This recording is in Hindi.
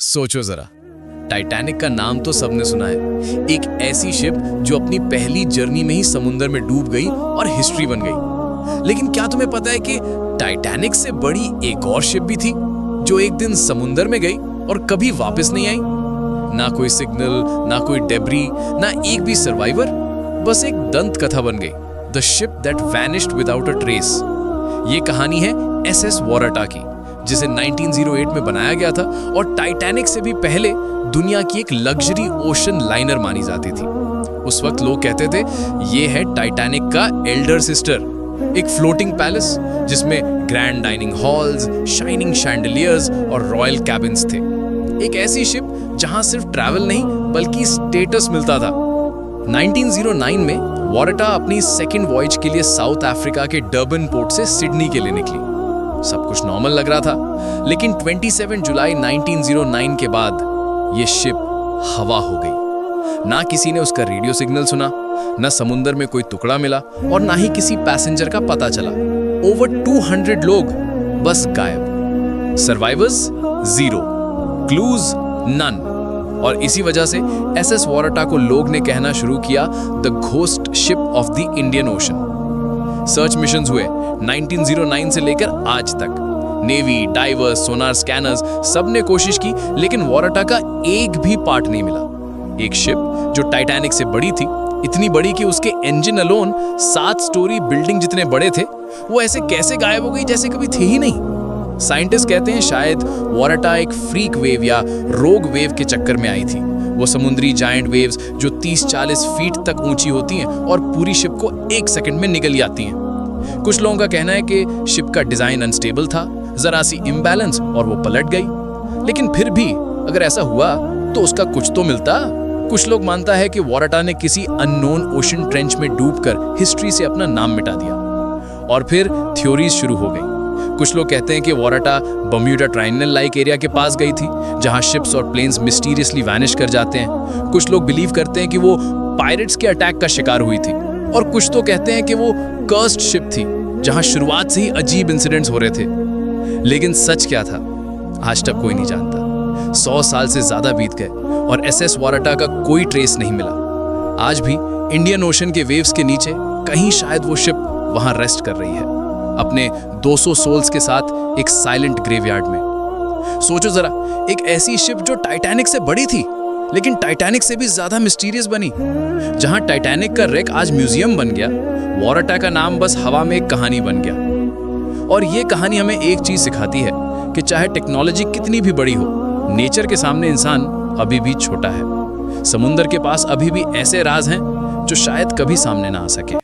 सोचो जरा, टाइटैनिक का नाम तो सबने सुना है। एक ऐसी शिप जो अपनी पहली जर्नी में ही समुद्र में डूब गई और हिस्ट्री बन गई। लेकिन क्या तुम्हें पता है कि टाइटैनिक से बड़ी एक और शिप भी थी जो एक दिन समुद्र में गई और कभी वापस नहीं आई? ना कोई सिग्नल, ना कोई डेब्री, ना एक भी सर्वाइवर, बस एक दंत कथा बन गई, the ship that vanished without a trace. ये कहानी है SS वाराटा की, जिसे 1908 में बनाया गया था और टाइटैनिक से भी पहले दुनिया की एक लग्जरी ओशन लाइनर मानी जाती थी। उस वक्त लोग कहते थे ये है टाइटैनिक का एल्डर सिस्टर, एक फ्लोटिंग पैलेस जिसमें grand dining halls, shining chandeliers और रॉयल कैबिन्स थे। एक ऐसी शिप जहां सिर्फ ट्रैवल नहीं बल्कि स्टेटस मिलता था। 1909 में वाराटा अपनी सेकेंड वॉयज के लिए साउथ अफ्रीका के डर्बन पोर्ट से सिडनी के लिए निकली। सब कुछ नॉर्मल लग रहा था, लेकिन 27 जुलाई 1909 के बाद ये शिप हवा हो गई। ना किसी ने उसका रेडियो सिग्नल सुना, ना समुद्र में कोई टुकड़ा मिला और ना ही किसी पैसेंजर का पता चला। ओवर 200 लोग बस गायब, सर्वाइवर्स 0, क्लूज नन। और इसी वजह से SS वाराटा को लोग ने कहना शुरू किया the ghost ship of the Indian ocean. Search missions हुए 1909 से लेकर आज तक। नेवी, डाइवर्स, सोनार स्कैनर्स सब ने कोशिश की, लेकिन वाराटा का एक भी पार्ट नहीं मिला। एक शिप जो टाइटैनिक से बड़ी थी, इतनी बड़ी कि उसके इंजन अलोन 7 स्टोरी बिल्डिंग जितने बड़े थे, वो ऐसे कैसे गायब हो गई जैसे कभी थी ही नहीं। साइंटिस्ट कहते हैं शायद वाराटा एक फ्रीक वेव या रोग वेव के चक्कर में आई थी। वो समुद्री जायंट वेव्स जो 30-40 फीट तक ऊंची होती हैं और पूरी शिप को 1 सेकंड में निगल जाती हैं। कुछ लोगों का कहना है कि शिप का डिजाइन अनस्टेबल था, जरा सी इम्बैलेंस और वो पलट गई। लेकिन फिर भी अगर ऐसा हुआ तो उसका कुछ तो मिलता। कुछ लोग मानता है कि वाराटा ने किसी अननोन ओशन ट्रेंच में डूबकर हिस्ट्री से अपना नाम मिटा दिया। और फिर थ्योरीज शुरू हो गई। कुछ लोग कहते हैं कि वाराटा बर्म्यूडा ट्रायंगल लाइक एरिया के पास गई थी, जहां शिप्स और प्लेन्स मिस्टीरियसली वैनिश कर जाते हैं। कुछ लोग बिलीव करते हैं कि वो पायरेट्स के अटैक का शिकार हुई थी, और कुछ तो कहते हैं कि वो कर्स्ड शिप थी, जहां शुरुआत से ही अजीब इंसिडेंट्स हो रहे थे। लेकिन सच क्या था, आज तक कोई नहीं जानता। 100 साल से ज्यादा बीत गए और SS वाराटा का कोई ट्रेस नहीं मिला। आज भी इंडियन ओशन के वेव्स के नीचे कहीं शायद वो शिप वहां रेस्ट कर रही है, अपने 200 सोल्स के साथ एक साइलेंट ग्रेवयार्ड में। सोचो जरा, एक ऐसी शिप जो टाइटैनिक से बड़ी थी, लेकिन टाइटैनिक से भी ज्यादा मिस्टीरियस बनी। जहां टाइटैनिक का रेक आज म्यूजियम बन गया, वाराटा का नाम बस हवा में एक कहानी बन गया। और ये कहानी हमें एक चीज सिखाती है कि चाहे टेक्नोलॉजी कितनी भी बड़ी हो, नेचर के सामने इंसान अभी भी छोटा है। समुद्र के पास अभी भी ऐसे राज हैं जो शायद कभी सामने ना आ सके।